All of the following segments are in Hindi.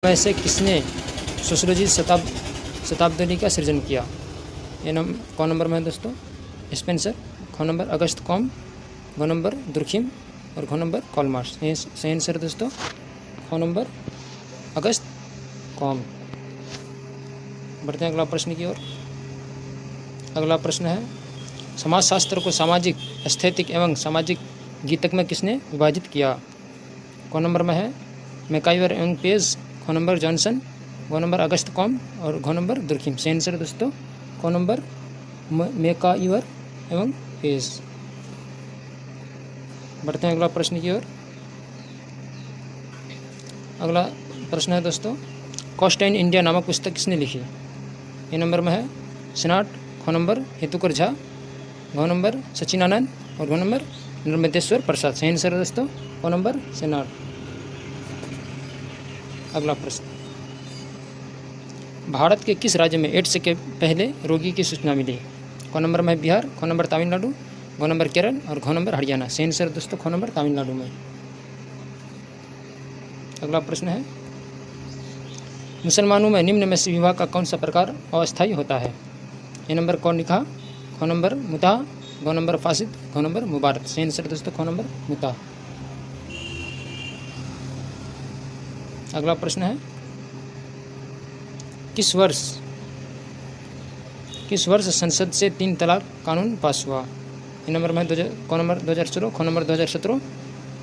वैसे किसने सोशियोलॉजी शताब्दी का सृजन किया? ये कौन नंबर में है दोस्तों? स्पेंसर। ख नंबर अगस्त कॉम, ग नंबर दुर्खिम और घ नंबर कॉलमार्स। सही आंसर है दोस्तों ख नंबर अगस्त कॉम। बढ़ते हैं अगला प्रश्न की ओर। अगला प्रश्न है, समाजशास्त्र को सामाजिक, एस्थेटिक एवं सामाजिक गीतक में किसने विभाजित किया? कौन नंबर में है? मैकाइवर एवं पेज, ख नंबर जॉनसन, ग नंबर अगस्त कॉम और घ नंबर दुर्खिम। सही आंसर है दोस्तों क नंबर मैकाइवर एवं पेज। बढ़ते हैं अगला प्रश्न की ओर। अगला प्रश्न है दोस्तों, कॉस्ट इन इंडिया नामक पुस्तक किसने लिखी? ए नंबर में है सिनाट, ख नंबर हेतुकर झा, घ नंबर सचिनानंद और घ नंबर नर्मदेश्वर प्रसाद। सही आंसर है दोस्तों क नंबर सिनाट। अगला प्रश्न, भारत के किस राज्य में एड्स के पहले रोगी की सूचना मिली? क नंबर में बिहार, ख नंबर तमिलनाडु, ग नंबर केरल और घ नंबर हरियाणा। सही आंसर दोस्तों ख नंबर तमिलनाडु में। अगला प्रश्न है, मुसलमानों में निम्न में से विवाह का कौन सा प्रकार अस्थायी होता है? ए नंबर कौन निकाह, ख नंबर मुताह, ग नंबर फासिद, घ नंबर मुबारक। सही आंसर दोस्तों ख नंबर मुताह। अगला प्रश्न है, किस वर्ष संसद से 3 तलाक कानून पास हुआ? ए नंबर में क नंबर 2016, ख नंबर 2017,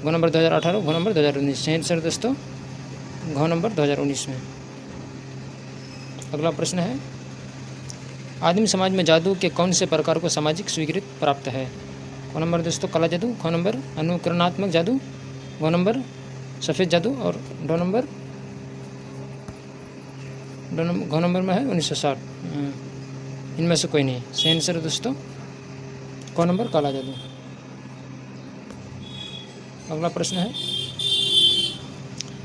ग नंबर 2018, घ नंबर 2019। सही आंसर दोस्तों घ नंबर 2019 में। अगला प्रश्न है, आदिम समाज में जादू के कौन से प्रकार को सामाजिक स्वीकृति प्राप्त है? क नंबर दोस्तों काला जादू, ख नंबर अनुकरणात्मक जादू, ग नंबर सफ़ेद जादू और घ नंबर में है 1960। इनमें से कोई नहीं। सही आंसर दोस्तों क नंबर काला जादू। अगला प्रश्न है,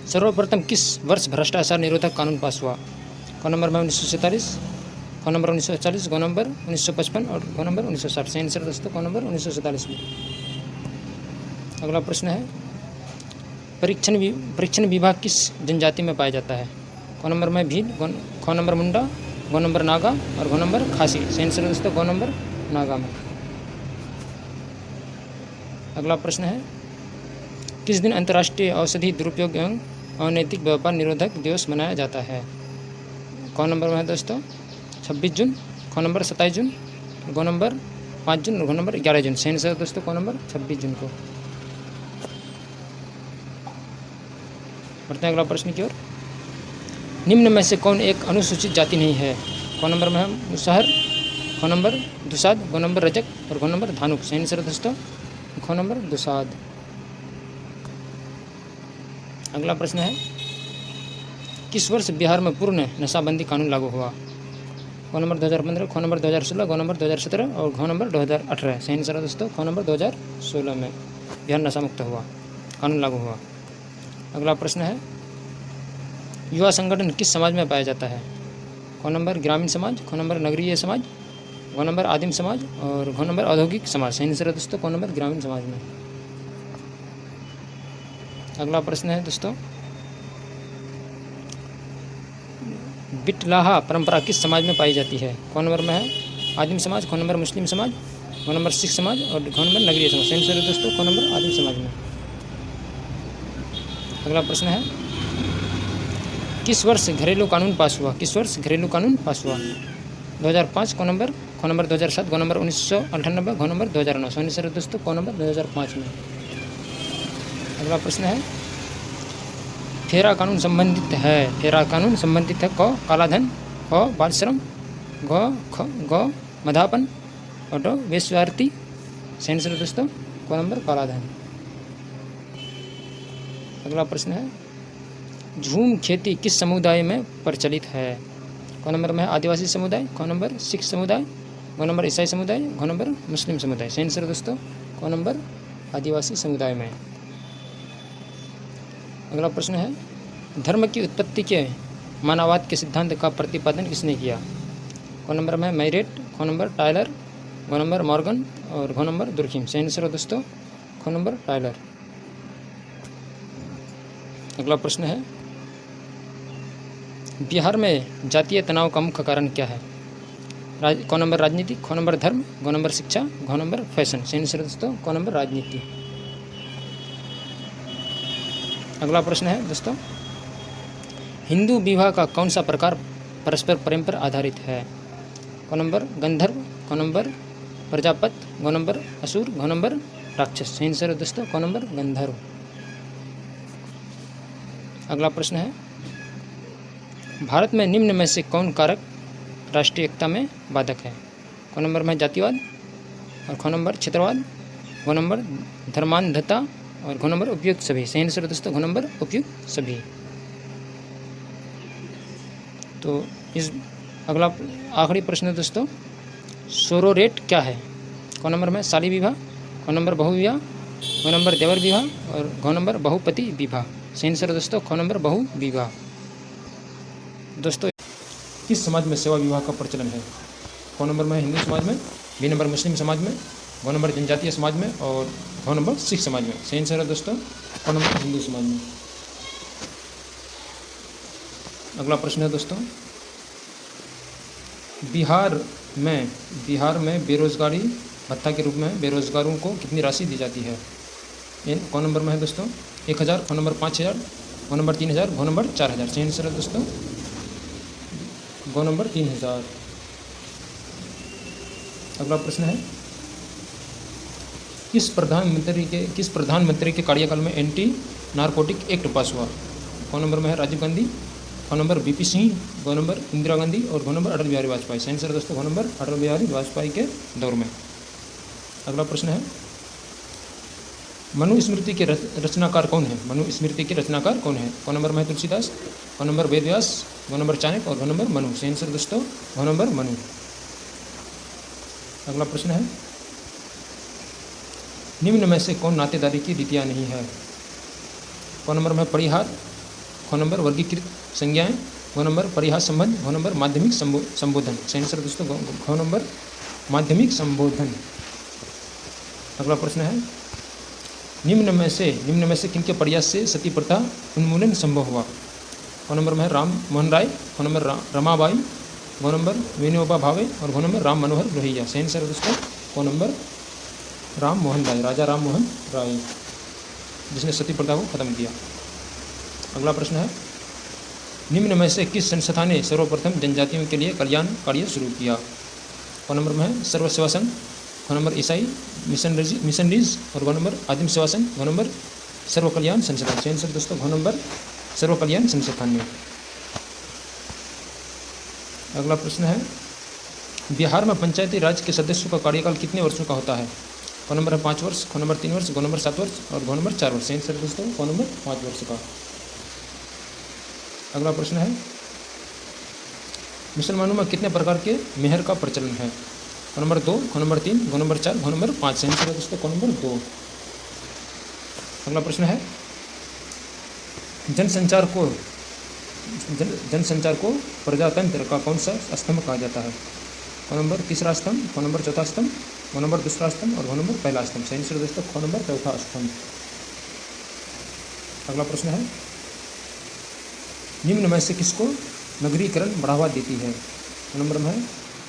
सर्वप्रथम किस वर्ष भ्रष्टाचार निरोधक कानून पास हुआ? क नंबर में 1947, ख नंबर 1940, ग नंबर 1955 और घ नंबर 1960। सही आंसर दोस्तों क नंबर 1947 में। अगला प्रश्न है, परीक्षण विभाग किस जनजाति में पाया जाता है? क नंबर में भील, ख नंबर मुंडा, ग नंबर नागा और घ नंबर खासी। सही आंसर दोस्तों ग नंबर नागा में। अगला प्रश्न है, किस दिन अंतर्राष्ट्रीय औषधि दुरुपयोग एवं अनैतिक व्यापार निरोधक दिवस मनाया जाता है? क नंबर में है दोस्तों 26 जून, ख नंबर 27 जून, ग नंबर 5 जून और घ नंबर 11 जून। सही आंसर दोस्तों क नंबर 26 जून को। बढ़ते हैं अगला प्रश्न की ओर। निम्न में से कौन एक अनुसूचित जाति नहीं है? क नंबर में है मुसहर, ख नंबर दुसाद, ग नंबर रजक और घ नंबर धानुक। सही आंसर दोस्तों ख नंबर दुसाद। अगला प्रश्न है, किस वर्ष बिहार में पूर्ण नशाबंदी कानून लागू हुआ? क नंबर 2015, ख नंबर 2016, ग नंबर 2017 और घ नंबर 2018। सही आंसर है दोस्तों ख नंबर 2016 में बिहार नशा मुक्त हुआ, कानून लागू हुआ। अगला प्रश्न है, युवा संगठन किस समाज में पाया जाता है? क नंबर ग्रामीण समाज, ख नंबर नगरीय समाज, ग नंबर आदिम समाज और घ नंबर औद्योगिक समाज। सही आंसर है दोस्तों क नंबर ग्रामीण समाज में। अगला प्रश्न है दोस्तों, बिटलाहा परंपरा किस समाज में पाई जाती है? क नंबर में है आदिम समाज, ख नंबर मुस्लिम समाज, घ नंबर सिख समाज और घ नंबर नगरीय समाज। सही आंसर है दोस्तों क नंबर आदिम समाज में। अगला प्रश्न है, किस वर्ष घरेलू कानून पास हुआ? किस वर्ष घरेलू कानून पास हुआ? 2005 क नंबर, ख नंबर 2007, ग नंबर 1998, घ नंबर 2009। सही आंसर है दोस्तों क नंबर 2005 में। अगला प्रश्न है, फेरा कानून संबंधित है? फेरा कानून संबंधित है क कालाधन, ख बाल श्रम, ग मधापन और वेश्यावृत्ति। सही आंसर है दोस्तों क नंबर कालाधन। अगला प्रश्न है, झूम खेती किस समुदाय में प्रचलित है? क नंबर में है आदिवासी समुदाय, ख नंबर सिख समुदाय, ग नंबर ईसाई समुदाय, घ नंबर मुस्लिम समुदाय। सही आंसर दोस्तों क नंबर आदिवासी समुदाय में। अगला प्रश्न है, धर्म की उत्पत्ति के मानववाद के सिद्धांत का प्रतिपादन किसने किया? क नंबर में मैरेट, ख नंबर टायलर, घ नंबर मॉर्गन और घ नंबर दुर्खिम। सही आंसर है दोस्तों ख नंबर टायलर। अगला प्रश्न है, बिहार में जातीय तनाव का मुख्य कारण क्या है? क नंबर राजनीति, ख नंबर धर्म, ग नंबर शिक्षा, घ नंबर फैशन। सही आंसर दोस्तों क नंबर राजनीति। अगला प्रश्न है दोस्तों, हिंदू विवाह का कौन सा प्रकार परस्पर प्रेम पर आधारित है? क नंबर गंधर्व, क नंबर प्रजापति, ग नंबर असुर, घ नंबर राक्षस। सही आंसर है दोस्तों क नंबर गंधर्व। अगला प्रश्न है, भारत में निम्न में से कौन कारक राष्ट्रीय एकता में बाधक है? क नंबर में जातिवाद, और ख नंबर क्षेत्रवाद, ग नंबर धर्मांधता, और घ नंबर उपयुक्त सभी। सही आंसर दोस्तों घ नंबर उपयुक्त सभी। तो इस अगला आखिरी प्रश्न है दोस्तों, सोरोरेट क्या है? क नंबर में शाली विवाह, ख नंबर बहुविवाह, ग नंबर देवर विवाह, और घ नंबर बहुपति विवाह। सही आंसर दोस्तों ख नंबर बहुविवाह। दोस्तों किस समाज में सेवा विवाह का प्रचलन है? क नंबर में हिंदू समाज में, बी नंबर मुस्लिम समाज में, ग नंबर जनजातीय समाज में, और घ नंबर सिख समाज में। सही आंसर है दोस्तों क नंबर हिंदू समाज में। अगला प्रश्न है दोस्तों, बिहार में बेरोजगारी भत्ता के रूप में बेरोजगारों को कितनी राशि दी जाती है? क नंबर में है दोस्तों 1000, ख नंबर 5000, ग नंबर 3000, घ नंबर 4000। सही आंसर है दोस्तों ग नंबर 3000। अगला प्रश्न है, किस प्रधानमंत्री के कार्यकाल में एंटी नारकोटिक एक्ट पास हुआ? क नंबर में है राजीव गांधी, ख नंबर बीपी सिंह, ग नंबर इंदिरा गांधी, और घ नंबर अटल बिहारी वाजपेयी। सही आंसर दोस्तों घ नंबर अटल बिहारी वाजपेयी के दौर में। अगला प्रश्न है, मनुस्मृति के रचनाकार कौन है? मनुस्मृति के रचनाकार कौन है? क नंबर में है तुलसीदास, क नंबर वेदव्यास, ग नंबर चाणक्य, और घ नंबर मनु। सही आंसर दोस्तों घ नंबर मनु। अगला प्रश्न है, निम्न में से कौन नातेदारी की रीतियाँ नहीं है? क नंबर में परिहार, ख नंबर वर्गीकृत संज्ञाएं, घ नंबर परिहार संबंध, घ नंबर माध्यमिक संबोधन। सही आंसर दोस्तों घ नंबर माध्यमिक संबोधन। अगला प्रश्न है, निम्न में से किनके प्रयास से सती प्रथा उन्मूलन संभव हुआ? क नंबर में है राम मोहन राय, ख नंबर रमाबाई, घ नंबर विनोबा भावे, और घ नंबर राम मनोहर लोहिया। सही आंसर दोस्तों क नंबर राम मोहन राय, राजा राम मोहन राय, जिसने सती प्रथा को खत्म किया। अगला प्रश्न है, निम्न में से किस संस्था ने सर्वप्रथम जनजातियों के लिए कल्याण कार्य शुरू किया? क नंबर में है सर्व सेवा संघ, ख नंबर ईसाई मिशनरीज, और घ नंबर आदिम सेवा संघ, घ नंबर सर्व कल्याण संस्थान। सही आंसर दोस्तों घ नंबर सर्व कल्याण संस्थान में। अगला प्रश्न है, बिहार में पंचायती राज के सदस्यों का कार्यकाल कितने वर्षों का होता है? क नंबर है 5 वर्ष, ख नंबर 3 वर्ष, ग नंबर 7 वर्ष, और घ नंबर 4 वर्ष। सही आंसर दोस्तों क नंबर 5 वर्ष का। अगला प्रश्न है, मुसलमानों में कितने प्रकार के मेहर का प्रचलन है? क नंबर 2, ख नंबर 3, घ नंबर 4, घ नंबर 5। सही आंसर है दोस्तों क नंबर 2। अगला प्रश्न है, जनसंचार को प्रजातंत्र का कौन सा स्तंभ कहा जाता है? क नंबर तीसरा स्तंभ, ख नंबर चौथा स्तंभ, घ नंबर दूसरा स्तंभ, और घ नंबर पहला स्तंभ। सही आंसर दोस्तों ख नंबर चौथा स्तंभ। अगला प्रश्न है, निम्न में से किसको नगरीकरण बढ़ावा देती है? क नंबर में है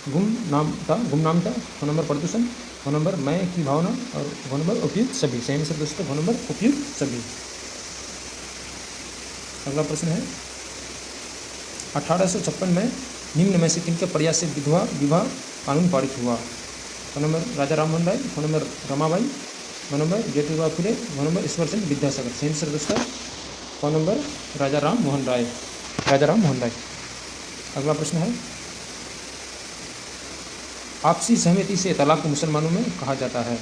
गुमनामता, ख नंबर प्रदूषण, घ नंबर मैं की भावना, और घ नंबर उपयुक्त सभी। सही आंसर दोस्तों घ नंबर उपयुक्त सभी। अगला प्रश्न है, 1856 में निम्न में से किनके प्रयास से विधवा विवाह कानून पारित हुआ? क नंबर राजा राम मोहन राय, ख नंबर रमाबाई, घ नंबर ज्योतिबा फुले, घ नंबर ईश्वरचंद्र विद्यासागर। सही आंसर दोस्तों क नंबर राजा राम मोहन राय। अगला प्रश्न है, आपसी सहमति से तलाक को मुसलमानों में कहा जाता है?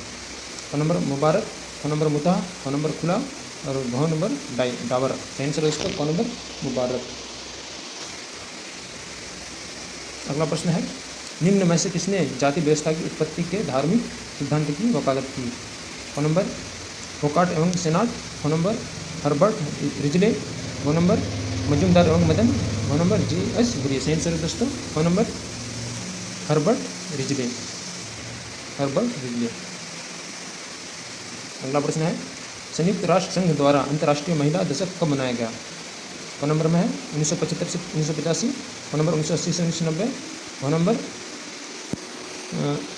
क नंबर मुबारक, ख नंबर मुताह, ख नंबर खुला, और घ नंबर डावर। सही आंसर दोस्तों क नंबर मुबारक। अगला प्रश्न है, निम्न में से किसने जाति व्यवस्था की उत्पत्ति के धार्मिक सिद्धांत की वकालत की? क नंबर फोकाट एवं सेनाट, ख नंबर हर्बर्ट रिजले, घ नंबर मजूमदार एवं मदन, घ नंबर J.S. बुरिए। सही आंसर दोस्तों ख नंबर हर्बर्ट रिजले। अगला प्रश्न है, संयुक्त राष्ट्र संघ द्वारा अंतर्राष्ट्रीय महिला दिवस कब मनाया गया? क नंबर में है 1975 से 1985, ख नंबर 1980 से 1990, घ नंबर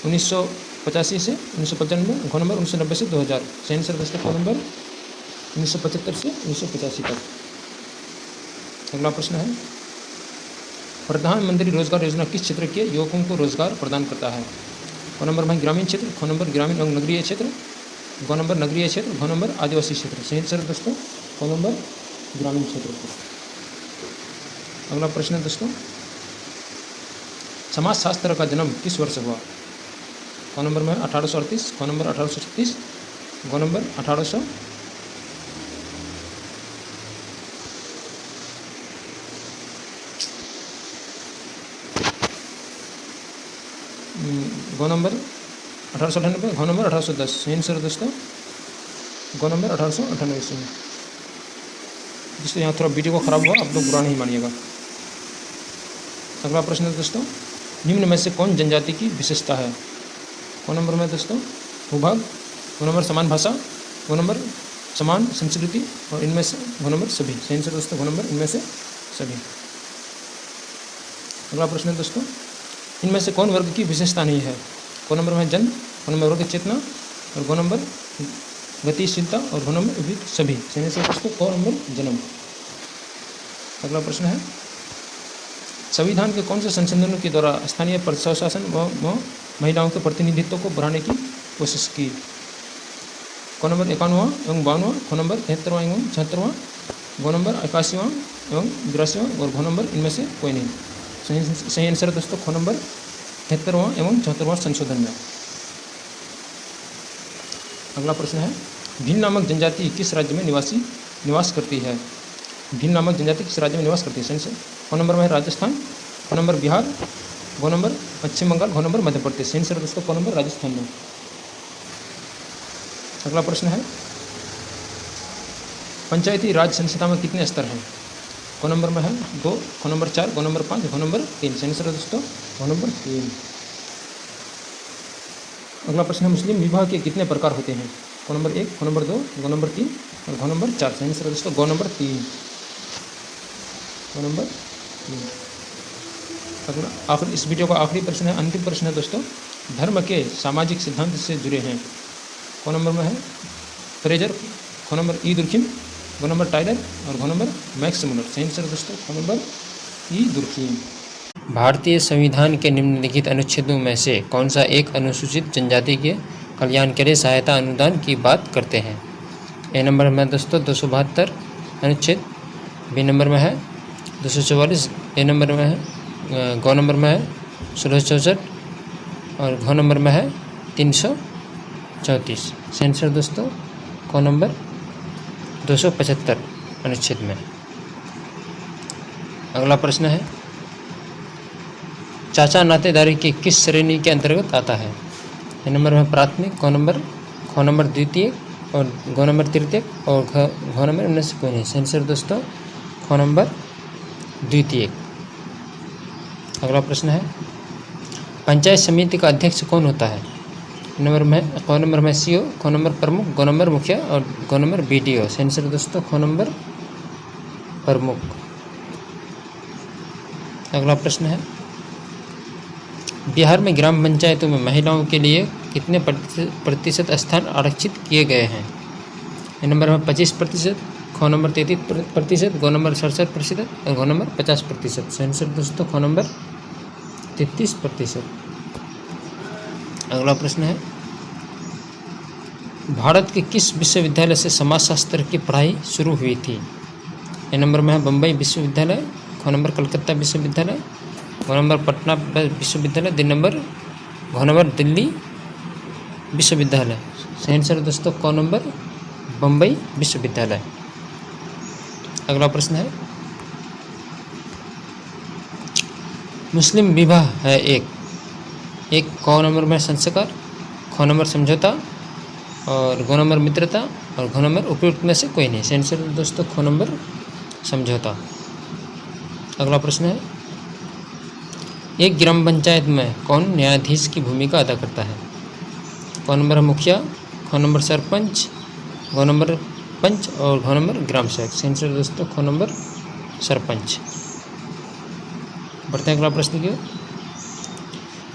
1985 से 1995, घ नंबर 1990 से 2000। सही आंसर दोस्तों ख नंबर 1975 से 1985 तक। अगला प्रश्न है, प्रधानमंत्री रोजगार योजना किस क्षेत्र के युवकों को रोजगार प्रदान करता है? क नंबर में ग्रामीण क्षेत्र, ख नंबर ग्रामीण एवं नगरीय क्षेत्र, ग नंबर नगरीय क्षेत्र, घ नंबर आदिवासी क्षेत्र। सही आंसर दोस्तों क नंबर ग्रामीण क्षेत्र को। अगला प्रश्न है दोस्तों, समाजशास्त्र का जन्म किस वर्ष हुआ? क नंबर में 1838, ख नंबर 1836, घ नंबर 1800, घ नंबर 1898, घ नंबर 1810। सही आंसर दोस्तों घ नंबर 1898 से। जिससे यहाँ थोड़ा वीडियो को खराब हुआ, आप लोग बुरा नहीं मानिएगा। अगला प्रश्न है दोस्तों, निम्न में से कौन जनजाति की विशेषता है? क नंबर में दोस्तों भूभाग, घ नंबर समान भाषा, घ नंबर समान संस्कृति, और इनमें से घ नंबर सभी। सही आंसर दोस्तों घ नंबर इनमें से सभी। अगला प्रश्न है दोस्तों, इनमें से कौन वर्ग की विशेषता नहीं है? क नंबर में जन्म, ख नंबर वर्ग चेतना, और घ नंबर गतिशीलता, और घ नंबर सभी। सही आंसर दोस्तों क नंबर जन्म। अगला प्रश्न है, संविधान के कौन से संशोधनों के द्वारा स्थानीय प्रशासन व महिलाओं के प्रतिनिधित्व को बढ़ाने की कोशिश की? क नंबर 51वां एवं 52वां, ख नंबर 73वां एवं 76वां, घ नंबर 81वां एवं 82वां, और घ नंबर इनमें से कोई नहीं। सही आंसर है दोस्तों ख नंबर 73वां एवं 74वां संशोधन में। अगला प्रश्न है, भील नामक जनजाति किस राज्य में निवास करती है? भील नामक जनजाति किस राज्य में निवास करती है? सही आंसर ख नंबर में है राजस्थान, ख नंबर बिहार, घ नंबर पश्चिम बंगाल, घ नंबर मध्य प्रदेश। सही आंसर दोस्तों ख नंबर राजस्थान में। अगला प्रश्न है, पंचायती राज संस्था में कितने स्तर हैं? क नंबर में है 2, ख नंबर 4, घ नंबर 5, घ नंबर 3। सही आंसर दोस्तों घ नंबर 3। अगला प्रश्न है, मुस्लिम विवाह के कितने प्रकार होते हैं? क नंबर 1, ख नंबर 2, घ नंबर 3, और घ नंबर 4। सही आंसर दोस्तों घ नंबर 3, घ नंबर 3। अगला आखिरी इस वीडियो का आखिरी प्रश्न है, अंतिम प्रश्न है दोस्तों, धर्म के सामाजिक सिद्धांत से जुड़े हैं? क नंबर में है फ्रेजर, ख नंबर ई दुर्खिम, घ नंबर टाइलर, और घ नंबर मैक्स मुलर। सही आंसर दोस्तों ख नंबर ई दुर्खिम। भारतीय संविधान के निम्नलिखित अनुच्छेदों में से कौन सा एक अनुसूचित जनजाति के कल्याण के लिए सहायता अनुदान की बात करते हैं? ए नंबर में दोस्तों 272 अनुच्छेद, बी नंबर में है 244, ए नंबर में है ग नंबर में है 1664, और घ नंबर में है 334। सही आंसर दोस्तों क नंबर 275 अनुच्छेद में। अगला प्रश्न है, चाचा नातेदारी की किस श्रेणी के अंतर्गत आता है? ए नंबर में प्राथमिक, ख नंबर द्वितीय, और घ नंबर तृतीय, और घ नंबर इनमें से कोई नहीं। सही आंसर दोस्तों ख नंबर द्वितीय। अगला प्रश्न है, पंचायत समिति का अध्यक्ष कौन होता है? क नंबर में सीओ, ख नंबर प्रमुख, ग नंबर मुखिया, और घ नंबर बीडीओ। सही आंसर दोस्तों ख नंबर प्रमुख। अगला प्रश्न है, बिहार में ग्राम पंचायतों में महिलाओं के लिए कितने प्रतिशत स्थान आरक्षित किए गए हैं? ए नंबर में 25%, ख नंबर 33%, ग नंबर 67%, और घ नंबर 50%। सही आंसर दोस्तों ख नंबर 33%। अगला प्रश्न है, भारत के किस विश्वविद्यालय से समाजशास्त्र की पढ़ाई शुरू हुई थी? ए नंबर में है बम्बई विश्वविद्यालय, ख नंबर कलकत्ता विश्वविद्यालय, घ नंबर पटना विश्वविद्यालय, घ नंबर दिल्ली विश्वविद्यालय। सही आंसर दोस्तों क नंबर बम्बई विश्वविद्यालय। अगला प्रश्न है, मुस्लिम विवाह है एक क नंबर में संस्कार, ख नंबर समझौता, और घ नंबर मित्रता, और घ नंबर उपयुक्त में से कोई नहीं। सही आंसर दोस्तों ख नंबर समझौता। अगला प्रश्न है, एक ग्राम पंचायत में कौन न्यायाधीश की भूमिका अदा करता है? क नंबर है मुखिया, ख नंबर सरपंच, घ नंबर पंच, और घ नंबर ग्राम सेवक। सही आंसर दोस्तों ख नंबर सरपंच। बढ़ते हैं अगला प्रश्न की ओर।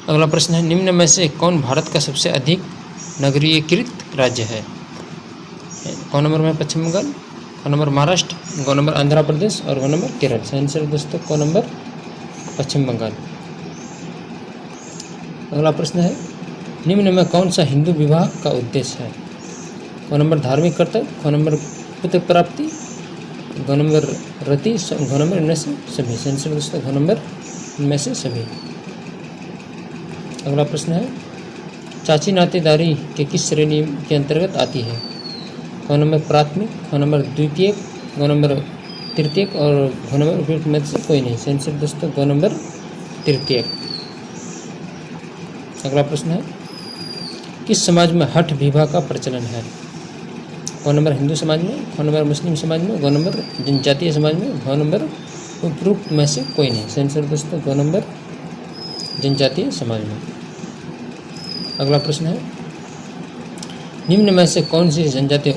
अगला प्रश्न है, निम्न में से कौन भारत का सबसे अधिक नगरीयकृत राज्य है? कौन नंबर में? पश्चिम बंगाल, कौन नंबर महाराष्ट्र, कौन नंबर आंध्र प्रदेश और कौन नंबर केरल। सही आंसर दोस्तों कौन नंबर? पश्चिम बंगाल। अगला प्रश्न है, निम्न में कौन सा हिंदू विवाह का उद्देश्य है? कौन नंबर धार्मिक कर्तव्य, कौन नंबर पुत्र प्राप्ति, कौन नंबर रति, कौन नंबर इनमें से सभी। सही आंसर दोस्तों कौन नंबर? इनमें से सभी। अगला प्रश्न है, चाची नातेदारी के किस श्रेणी के अंतर्गत आती है? कौन नंबर प्राथमिक, कौन नंबर द्वितीयक, कौन नंबर तृतीयक और कौन नंबर उपयुक्त में से कोई नहीं। सही आंसर दोस्तों कौन नंबर? तृतीयक। अगला प्रश्न है, किस समाज में हठ विवाह का प्रचलन है? कौन नंबर हिंदू समाज में, कौन नंबर मुस्लिम समाज में, कौन नंबर जनजातीय समाज में, कौन नंबर उपरोक्त में से कोई नहीं। सही आंसर दोस्तों कौन नंबर? जनजातीय समाज में। अगला प्रश्न है, निम्न में से कौन सी जनजाति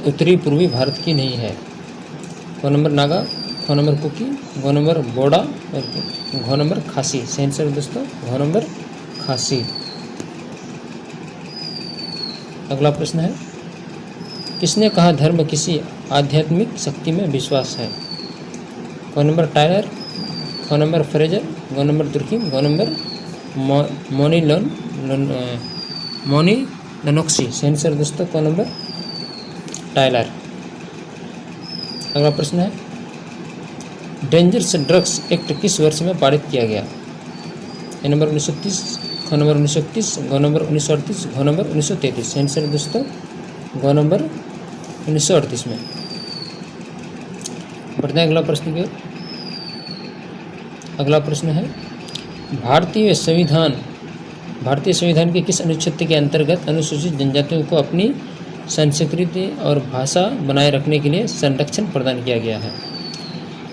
उत्तरी पूर्वी भारत की नहीं है? कौन नंबर नागा, कौन नंबर कुकी, कौन नंबर बोडा और कौन नंबर खासी। सही आंसर दोस्तों कौन नंबर? खासी। अगला प्रश्न है, किसने कहा धर्म किसी आध्यात्मिक शक्ति में विश्वास है? कौन नंबर टायलर, कौन नंबर फ्रेजर, कौन नंबर दुर्खिम, कौन नंबर मोनी लनोक्सी। सही आंसर दोस्तों कौन नंबर? टायलर। अगला प्रश्न है, डेंजरस ड्रग्स एक्ट किस वर्ष में पारित किया गया? ए नंबर 1930, ख नंबर 1931, ग नंबर 1938, घ नंबर 1933। सही आंसर दोस्तों ग नंबर 1938 में। बढ़ते हैं अगला प्रश्न की ओर। अगला प्रश्न है, भारतीय संविधान के किस अनुच्छेद के अंतर्गत अनुसूचित जनजातियों को अपनी संस्कृति और भाषा बनाए रखने के लिए संरक्षण प्रदान किया गया है?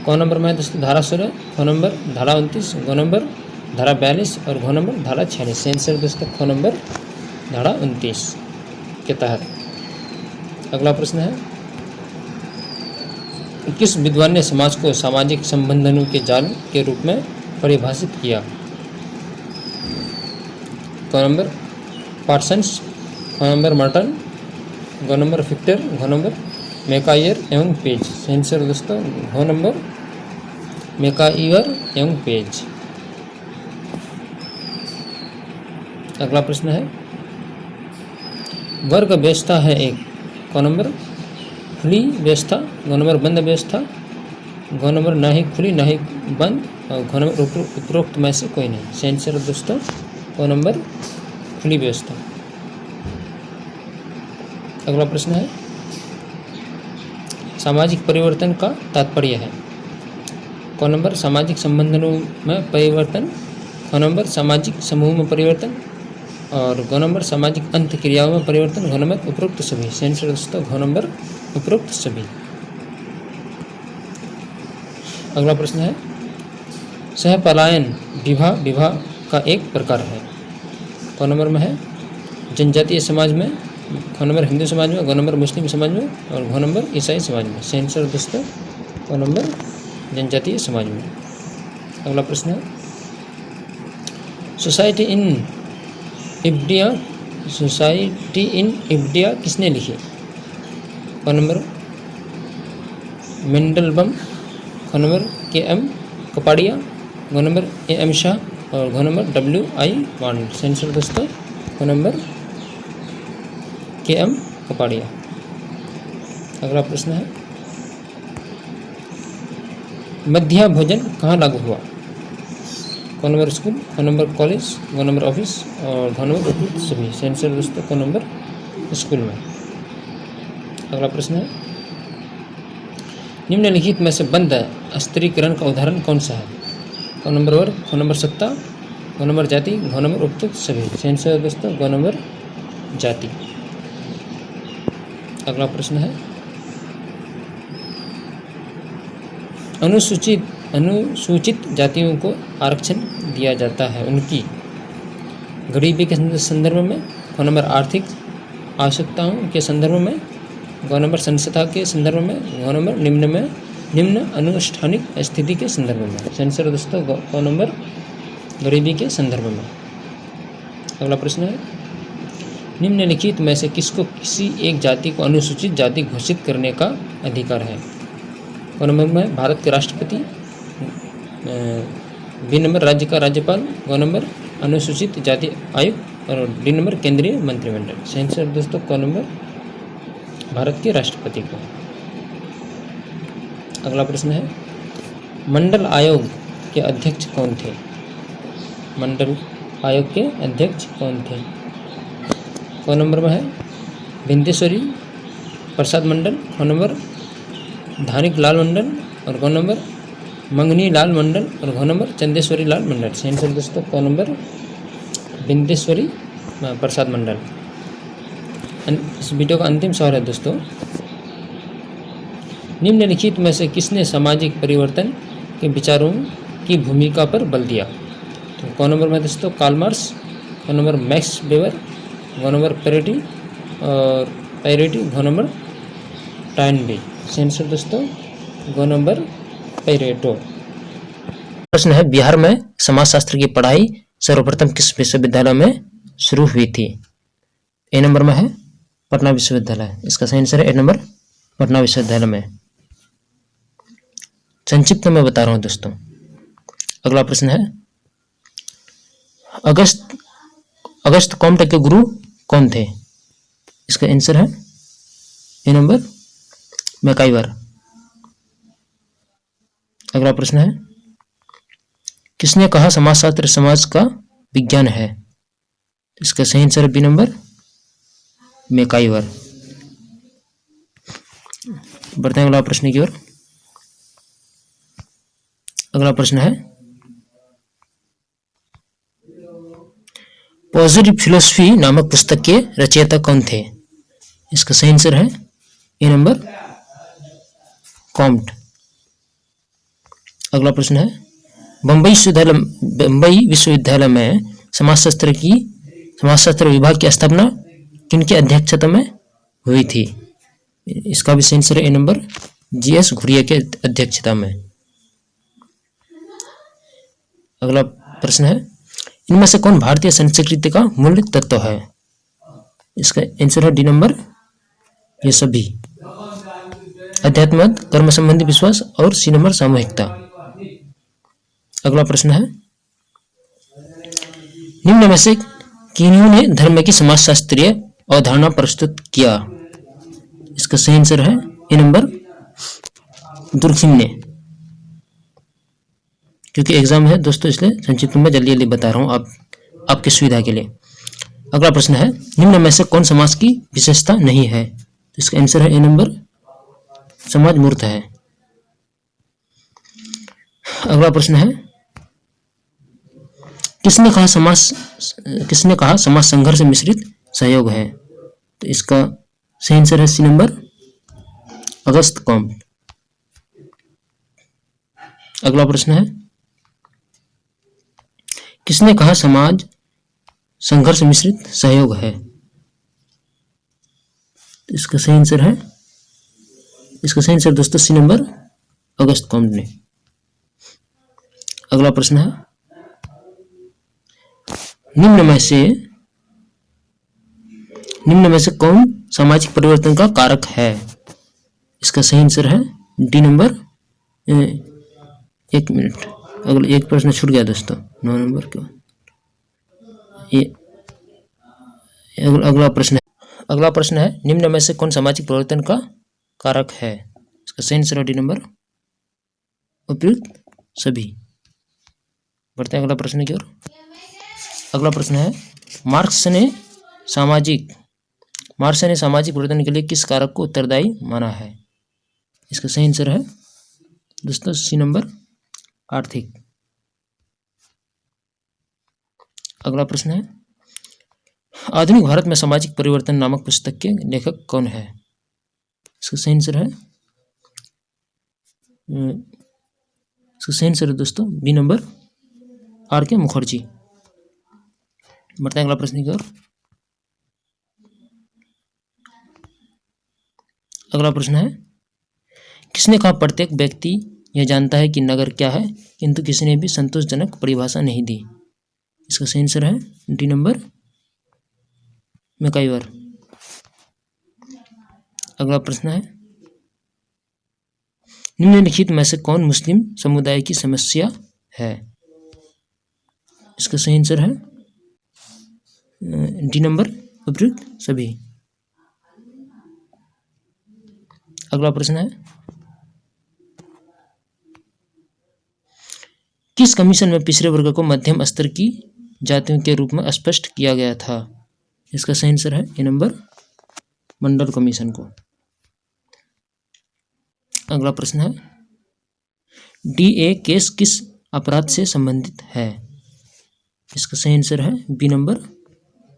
कौन नंबर में है दोस्तों? धारा 16, कौन नंबर धारा 29, कौन नंबर धारा 42 और कौन नंबर धारा 46। सही आंसर दोस्तों कौन नंबर? धारा 29 के तहत। अगला प्रश्न है, किस विद्वान ने समाज को सामाजिक संबंधों के जाल के रूप में परिभाषित किया? कौन नंबर पार्सन्स, कौन नंबर मर्टन, कौन नंबर फिक्टर, कौन नंबर मेकायर एवं पेज। सही आंसर दोस्तों कौन नंबर? मेकायर एवं पेज। अगला प्रश्न है, वर्ग व्यवस्था है एक, कौन नंबर खुली व्यवस्था, कौन नंबर बंद व्यवस्था, कौन नंबर ना ही खुली ना ही बंद और कौन नंबर उपरोक्त में से कोई नहीं। सही आंसर दोस्तों कौन नंबर? खुली व्यवस्था। अगला प्रश्न है, सामाजिक परिवर्तन का तात्पर्य है? कौन नंबर सामाजिक संबंधों में परिवर्तन, कौन नंबर सामाजिक समूह में परिवर्तन और कौन नंबर सामाजिक अंत क्रियाओं में परिवर्तन, कौन नंबर उपरोक्त सभी। सही आंसर दोस्तों कौन नंबर? उपरोक्त सभी। अगला प्रश्न है, सहपलायन विवाह का एक प्रकार है? कौन नंबर में है? जनजातीय समाज में, कौन नंबर हिंदू समाज में, कौन नंबर मुस्लिम समाज में और कौन नंबर ईसाई समाज में। सही आंसर दोस्तों कौन नंबर? जनजातीय समाज में। अगला प्रश्न है, सोसाइटी इन इब्डिया किसने लिखी? कौन नंबर मेंडलबम, कौन नंबर के.एम. कपाड़िया, कौन नंबर ए.एम. शाह और कौन नंबर W.I. वार्न। सही आंसर दोस्तों कौन नंबर? के.एम. कपाड़िया। अगला प्रश्न है, मध्याह्न भोजन कहाँ लागू हुआ? कौन नंबर स्कूल, कौन नंबर कॉलेज, कौन नंबर ऑफिस और कौन नंबर उपयुक्त सभी। सही आंसर दोस्तों कौन नंबर? स्कूल में। अगला प्रश्न है, निम्नलिखित में से बंद स्त्रीकरण का उदाहरण कौन सा है? कौन नंबर वर्ग, कौन नंबर सत्ता, कौन नंबर जाति, कौन नंबर उपयुक्त सभी। सही आंसर दोस्तों कौन नंबर? जाति। अगला प्रश्न है, अनुसूचित जातियों को आरक्षण दिया जाता है उनकी गरीबी के संदर्भ में, कौन नंबर आर्थिक आवश्यकताओं के संदर्भ में, कौन नंबर संस्था के संदर्भ में, कौन नंबर निम्न में निम्न अनुष्ठानिक स्थिति के संदर्भ में। आंसर दोस्तों क नंबर गरीबी के संदर्भ में। अगला प्रश्न है, निम्नलिखित में से किसको किसी एक जाति को अनुसूचित जाति घोषित करने का अधिकार है? क नंबर में भारत के राष्ट्रपति, बी नंबर राज्य का राज्यपाल, ग नंबर अनुसूचित जाति आयोग और डी नंबर केंद्रीय मंत्रिमंडल। आंसर दोस्तों क नंबर भारत के राष्ट्रपति को। अगला प्रश्न है, मंडल आयोग के अध्यक्ष कौन थे? मंडल आयोग के अध्यक्ष कौन थे? क नंबर में है विंध्येश्वरी प्रसाद मंडल, ख नंबर धानिक लाल मंडल और ग नंबर मंगनी लाल मंडल और घ नंबर चंदेश्वरी लाल मंडल। आंसर दोस्तों क नंबर विंध्येश्वरी प्रसाद मंडल। इस वीडियो का अंतिम सवाल है दोस्तों, निम्नलिखित में से किसने सामाजिक परिवर्तन के विचारों की भूमिका पर बल दिया? तो क नंबर में दोस्तों कार्ल मार्क्स, क नंबर मैक्स वेबर, ग नंबर पैरेटी, घ नंबर टाइनबी। आंसर दोस्तों ग नंबर पैरेटो। प्रश्न है, बिहार में समाजशास्त्र की पढ़ाई सर्वप्रथम किस विश्वविद्यालय में शुरू हुई थी? ए नंबर में है पटना विश्वविद्यालय। इसका सही आंसर है ए नंबर पटना विश्वविद्यालय में। संक्षिप्त में बता रहा हूं दोस्तों। अगला प्रश्न है, अगस्त कॉम्टे के गुरु कौन थे? इसका आंसर है ए नंबर मैकाइवर। अगला प्रश्न है, किसने कहा समाजशास्त्र समाज का विज्ञान है? इसका सही आंसर है बी नंबर मैकाइवर। बढ़ते हैं अगला प्रश्न की ओर। अगला प्रश्न है, पॉजिटिव फिलोसफी नामक पुस्तक के रचयिता कौन थे? इसका सही आंसर है ए नंबर कॉम्ट। अगला प्रश्न है, बम्बई विश्वविद्यालय में समाजशास्त्र विभाग की स्थापना किनकी अध्यक्षता में हुई थी? इसका भी सही आंसर है ए नंबर जीएस घुरिया के अध्यक्षता में। अगला प्रश्न है, इनमें से कौन भारतीय संस्कृति का मूल तत्व है? इसका आंसर है डी नंबर ये सभी, अध्यात्म, कर्म संबंधी विश्वास और सी नंबर सामूहिकता। अगला प्रश्न है, निम्न में से किन्होंने धर्म की समाजशास्त्रीय अवधारणा प्रस्तुत किया? इसका सही आंसर है ए नंबर दुर्खिम ने। क्योंकि एग्जाम है दोस्तों इसलिए संक्षिप्त में जल्दी बता रहा हूं आपकी सुविधा के लिए। अगला प्रश्न है, निम्न में से कौन समाज की विशेषता नहीं है? इसका आंसर है ए नंबर समाज मूर्त है। अगला प्रश्न है, किसने कहा समाज संघर्ष मिश्रित सहयोग है? तो इसका सही आंसर है सी नंबर अगस्त कॉम्ट। अगला प्रश्न है, किसने कहा समाज संघर्ष मिश्रित सहयोग है? इसका सही आंसर दोस्तों सी नंबर अगस्त कॉम्ट ने। अगला प्रश्न है, निम्न में से कौन सामाजिक परिवर्तन का कारक है? इसका सही आंसर है डी नंबर, एक मिनट, अगला एक प्रश्न छूट गया दोस्तों, 9 नंबर का। अगला प्रश्न है, निम्न में से कौन सामाजिक परिवर्तन का कारक है? इसका सही आंसर है डी नंबर उपयुक्त सभी। बढ़ते हैं अगला प्रश्न की ओर। अगला प्रश्न है, मार्क्स ने सामाजिक परिवर्तन के लिए किस कारक को उत्तरदायी माना है? इसका सही आंसर है दोस्तों सी नंबर आर्थिक। अगला प्रश्न है, आधुनिक भारत में सामाजिक परिवर्तन नामक पुस्तक के लेखक कौन है? इसका सही आंसर है दोस्तों बी नंबर आर के मुखर्जी। बढ़ते हैं अगला प्रश्न की ओर। अगला प्रश्न है, किसने कहा प्रत्येक व्यक्ति यह जानता है कि नगर क्या है, किंतु किसी ने भी संतोषजनक परिभाषा नहीं दी। इसका सही आंसर है डी नंबर, मैकाइवर। अगला प्रश्न है, निम्नलिखित में से कौन मुस्लिम समुदाय की समस्या है? इसका सही आंसर है डी नंबर, उपयुक्त सभी। अगला प्रश्न है, किस कमीशन में पिछड़े वर्ग को मध्यम स्तर की जातियों के रूप में स्पष्ट किया गया था? इसका सही आंसर है ए नंबर, मंडल कमीशन को। अगला प्रश्न है, डीए केस किस अपराध से संबंधित है? इसका सही आंसर है बी नंबर,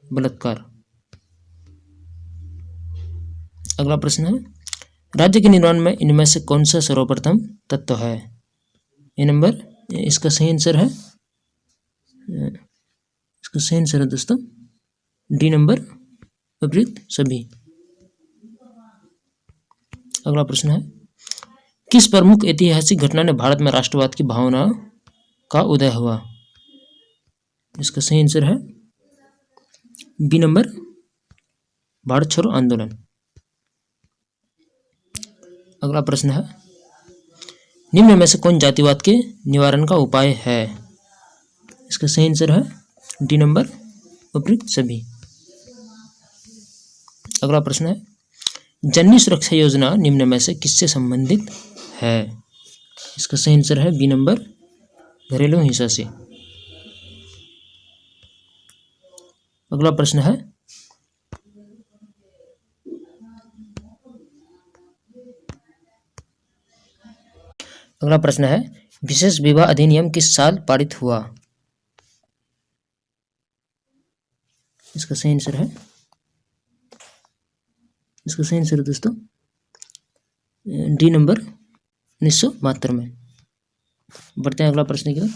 बलात्कार। अगला प्रश्न है, राज्य के निर्माण में इनमें से कौन सा सर्वप्रथम तत्व है? ए नंबर, इसका सही आंसर है, इसका सही आंसर है दोस्तों डी नंबर, उपयुक्त सभी। अगला प्रश्न है, किस प्रमुख ऐतिहासिक घटना ने भारत में राष्ट्रवाद की भावना का उदय हुआ? इसका सही आंसर है बी नंबर, भारत छोड़ो आंदोलन। अगला प्रश्न है, निम्न में से कौन जातिवाद के निवारण का उपाय है? इसका सही आंसर है डी नंबर, उपयुक्त सभी। अगला प्रश्न है, जननी सुरक्षा योजना निम्न में से किससे संबंधित है? इसका सही आंसर है बी नंबर, घरेलू हिंसा से। अगला प्रश्न है, विशेष विवाह अधिनियम किस साल पारित हुआ? इसका सही आंसर है दोस्तों डी नंबर, 1972 में। बढ़ते हैं अगला प्रश्न की ओर।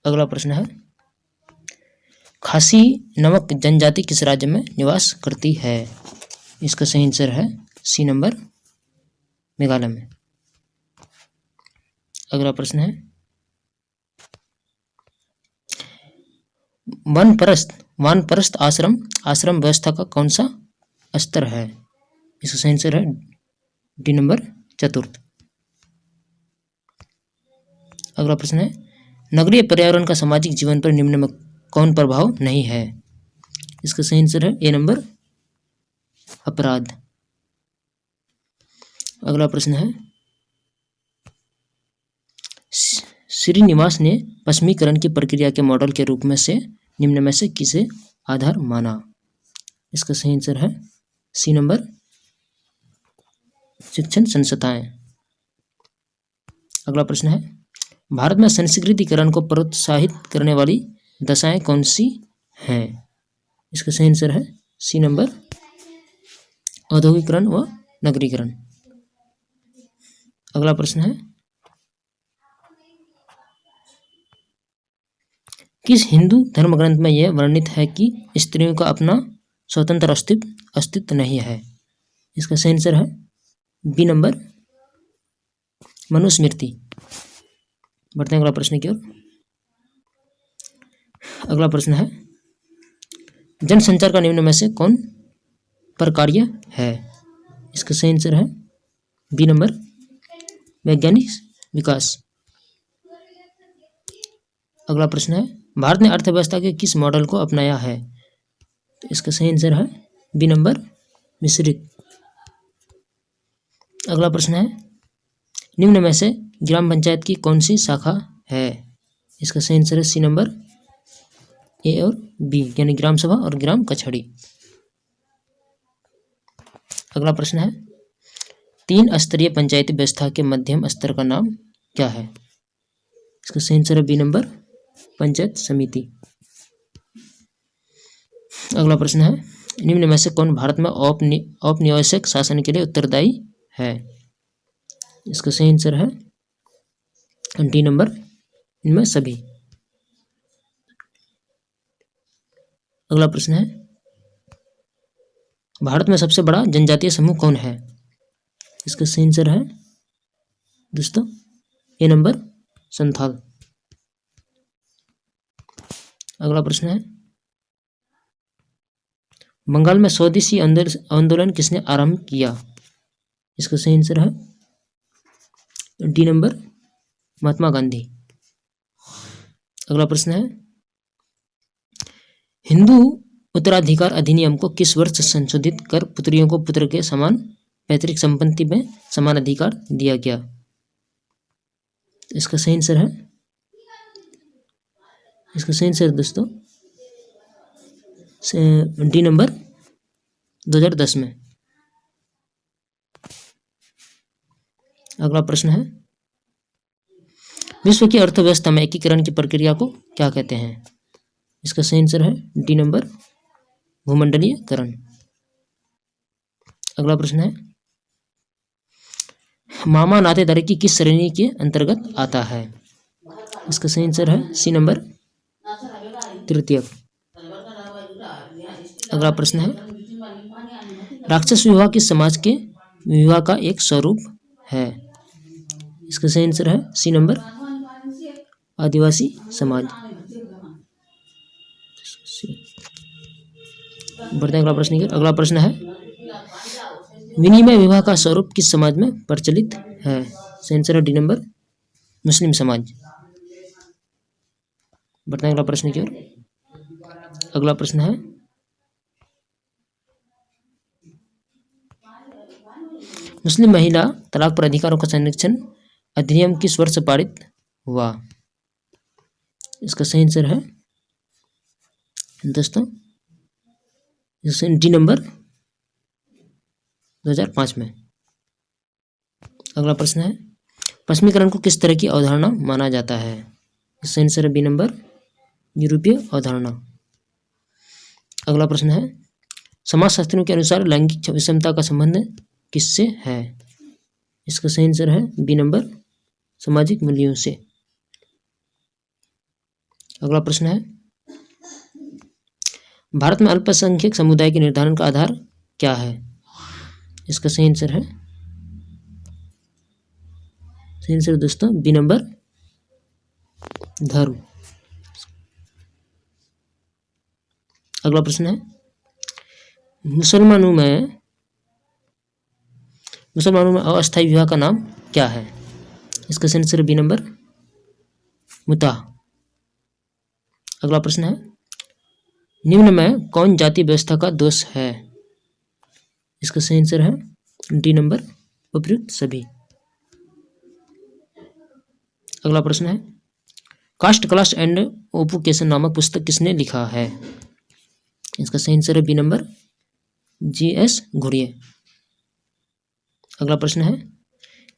अगला प्रश्न है, खासी नामक जनजाति किस राज्य में निवास करती है? इसका सही आंसर है सी नंबर, मेघालय में। अगला प्रश्न है, वानप्रस्थ आश्रम व्यवस्था का कौन सा स्तर है? इसका सही आंसर है डी नंबर, चतुर्थ। अगला प्रश्न है, नगरीय पर्यावरण का सामाजिक जीवन पर निम्न में कौन प्रभाव नहीं है? इसका सही आंसर है ए नंबर, अपराध। अगला प्रश्न है, श्रीनिवास ने पश्चिमीकरण की प्रक्रिया के मॉडल के रूप में से निम्न में से किसे आधार माना? इसका सही आंसर है सी नंबर, शिक्षण संस्थाएं। अगला प्रश्न है, भारत में संस्कृतिकरण को प्रोत्साहित करने वाली दशाएं कौन सी हैं? इसका सही आंसर है सी नंबर, औद्योगिकरण व नगरीकरण। अगला प्रश्न है, किस हिंदू धर्म ग्रंथ में यह वर्णित है कि स्त्रियों का अपना स्वतंत्र अस्तित्व नहीं है? इसका सही आंसर है बी नंबर, मनुस्मृति। बढ़ते हैं अगला प्रश्न की ओर। अगला प्रश्न है, जनसंचार का निम्न में से कौन प्रकार्य है? इसका सही आंसर है बी नंबर, वैज्ञानिक विकास। अगला प्रश्न है, भारत ने अर्थव्यवस्था के किस मॉडल को अपनाया है? तो इसका सही आंसर है बी नंबर, मिश्रित। अगला प्रश्न है, निम्न में से ग्राम पंचायत की कौन सी शाखा है? इसका सही आंसर है सी नंबर, ए और बी, यानी ग्राम सभा और ग्राम कचहरी। अगला प्रश्न है, 3 स्तरीय पंचायती व्यवस्था के मध्यम स्तर का नाम क्या है? इसका सही आंसर है बी नंबर, पंचायत समिति। अगला प्रश्न है, निम्न में से कौन भारत में औपनिवेशिक शासन के लिए उत्तरदायी है? इसका सही आंसर है डी नंबर, इनमें सभी। अगला प्रश्न है, भारत में सबसे बड़ा जनजातीय समूह कौन है? इसका सही आंसर है दोस्तों ए नंबर संथाल। अगला प्रश्न है, बंगाल में स्वदेशी आंदोलन किसने आरंभ किया? इसका सही आंसर है डी नंबर महात्मा गांधी। अगला प्रश्न है, हिंदू उत्तराधिकार अधिनियम को किस वर्ष संशोधित कर पुत्रियों को पुत्र के समान पैतृक संपत्ति में समान अधिकार दिया गया? इसका सही आंसर है, इसका सही आंसर दोस्तों डी नंबर 2010 में। अगला प्रश्न है, विश्व की अर्थव्यवस्था में एकीकरण की प्रक्रिया को क्या कहते हैं? इसका सही आंसर है डी नंबर भूमंडलीयकरण। अगला प्रश्न है, मामा नातेदारी की किस श्रेणी के अंतर्गत आता है? इसका सही आंसर है सी नंबर तृतीयक। अगला प्रश्न है, राक्षस विवाह किस समाज के विवाह का एक स्वरूप है? इसका सही आंसर है सी नंबर आदिवासी समाज। बढ़ते हैं अगला प्रश्न की। अगला प्रश्न है, विनिमय विवाह का स्वरूप किस समाज में प्रचलित है? सही आंसर है डी नंबर मुस्लिम समाज। बढ़ते हैं अगला प्रश्न की ओर। अगला प्रश्न है, मुस्लिम महिला तलाक पर अधिकारों का संरक्षण अधिनियम किस वर्ष पारित हुआ? इसका सही आंसर है दोस्तों डी नंबर 2005 में। अगला प्रश्न है, पश्चिमीकरण को किस तरह की अवधारणा माना जाता है? इसका आंसर है बी नंबर यूरोपीय अवधारणा। अगला प्रश्न है, समाजशास्त्रियों के अनुसार लैंगिक विषमता का संबंध किससे है? इसका सही आंसर है बी नंबर सामाजिक मूल्यों से। अगला प्रश्न है, भारत में अल्पसंख्यक समुदाय के निर्धारण का आधार क्या है? इसका सही आंसर है, सही आंसर दोस्तों बी नंबर धर्म। अगला प्रश्न है, मुसलमानों में अस्थायी विवाह का नाम क्या है? इसका सही आंसर बी नंबर मुता। अगला प्रश्न है, निम्न में कौन जाति व्यवस्था का दोष है? इसका सही आंसर है डी नंबर उपयुक्त सभी। अगला प्रश्न है, कास्ट क्लास एंड ओपुकेशन नामक पुस्तक किसने लिखा है? इसका सही आंसर है बी नंबर जी.एस. घुरिये। अगला प्रश्न है,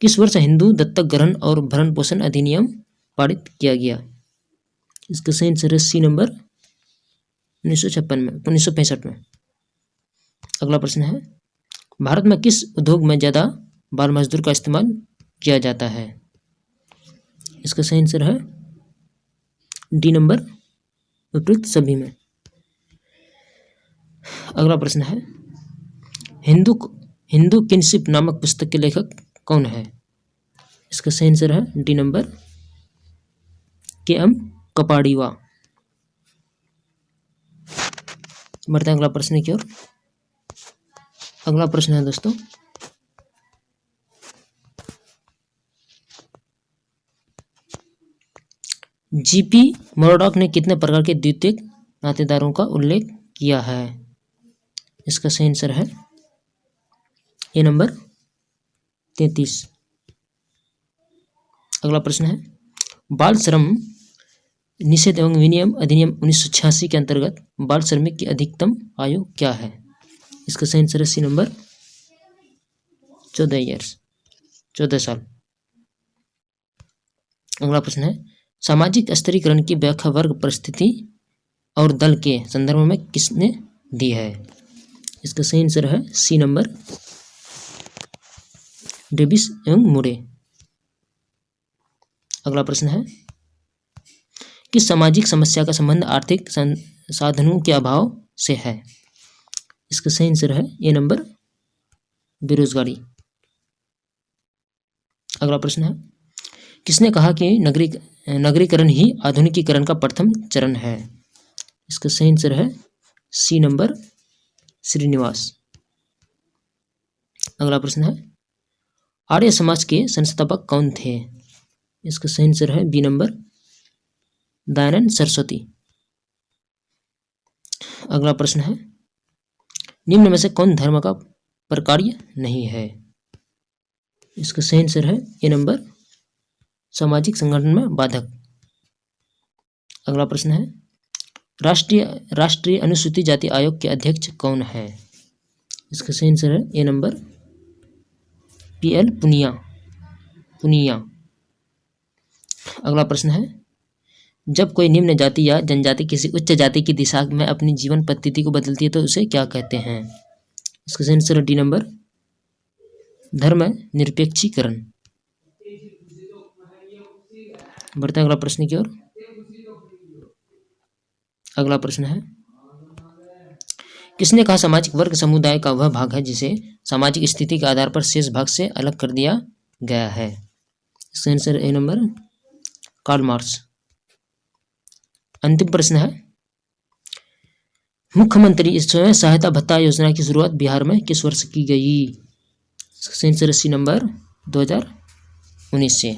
किस वर्ष हिंदू दत्तक ग्रहण और भरण पोषण अधिनियम पारित किया गया? इसका सही आंसर है सी नंबर 1965 में। अगला प्रश्न है, भारत में किस उद्योग में ज़्यादा बाल मजदूर का इस्तेमाल किया जाता है? इसका सही आंसर है डी नंबर उपयुक्त सभी में। अगला प्रश्न है, हिंदू किनशिप नामक पुस्तक के लेखक कौन है? इसका सही आंसर है डी नंबर के.एम. कपाड़ीवा। बढ़ते हैं अगला प्रश्न की ओर। अगला प्रश्न है दोस्तों, जीपी मर्डॉक ने कितने प्रकार के द्वितीयक नातेदारों का उल्लेख किया है? इसका सही आंसर है ए नंबर 33। अगला प्रश्न है, बाल श्रम निषेध एवं विनियम अधिनियम 1986 के अंतर्गत बाल श्रमिक की अधिकतम आयु क्या है? इसका सही आंसर है सी नंबर 14 साल। अगला प्रश्न है, सामाजिक स्तरीकरण की व्याख्या वर्ग परिस्थिति और दल के संदर्भ में किसने दी है? इसका सही आंसर है सी नंबर डेविस एवं मुरे। अगला प्रश्न है, किस सामाजिक समस्या का संबंध आर्थिक साधनों के अभाव से है? इसका सही आंसर है ए नंबर बेरोजगारी। अगला प्रश्न है, किसने कहा कि नगरीकरण ही आधुनिकीकरण का प्रथम चरण है? इसका सही आंसर है सी नंबर, श्रीनिवास। अगला प्रश्न है, आर्य समाज के संस्थापक कौन थे? इसका सही आंसर है बी नंबर, दयानंद सरस्वती। अगला प्रश्न है, निम्न में से कौन धर्म का प्रकार्य नहीं है? इसका सही आंसर है ए नंबर, सामाजिक संगठन में बाधक। अगला प्रश्न है, राष्ट्रीय अनुसूचित जाति आयोग के अध्यक्ष कौन है? इसका सही आंसर है ए नंबर, पीएल पुनिया। अगला प्रश्न है, जब कोई निम्न जाति या जनजाति किसी उच्च जाति की दिशा में अपनी जीवन पद्धति को बदलती है तो उसे क्या कहते हैं? इसका सही आंसर है डी नंबर, धर्म निरपेक्षीकरण। बढ़ते हैं अगला प्रश्न की ओर। अगला प्रश्न है, किसने कहा सामाजिक वर्ग समुदाय का वह भाग है जिसे सामाजिक स्थिति के आधार पर शेष भाग से अलग कर दिया गया है? इसका answer A number, Karl Marx. अंतिम प्रश्न है, मुख्यमंत्री स्वयं सहायता भत्ता योजना की शुरुआत बिहार में किस वर्ष की गई? इसका सही आंसर सी नंबर, 2019 से।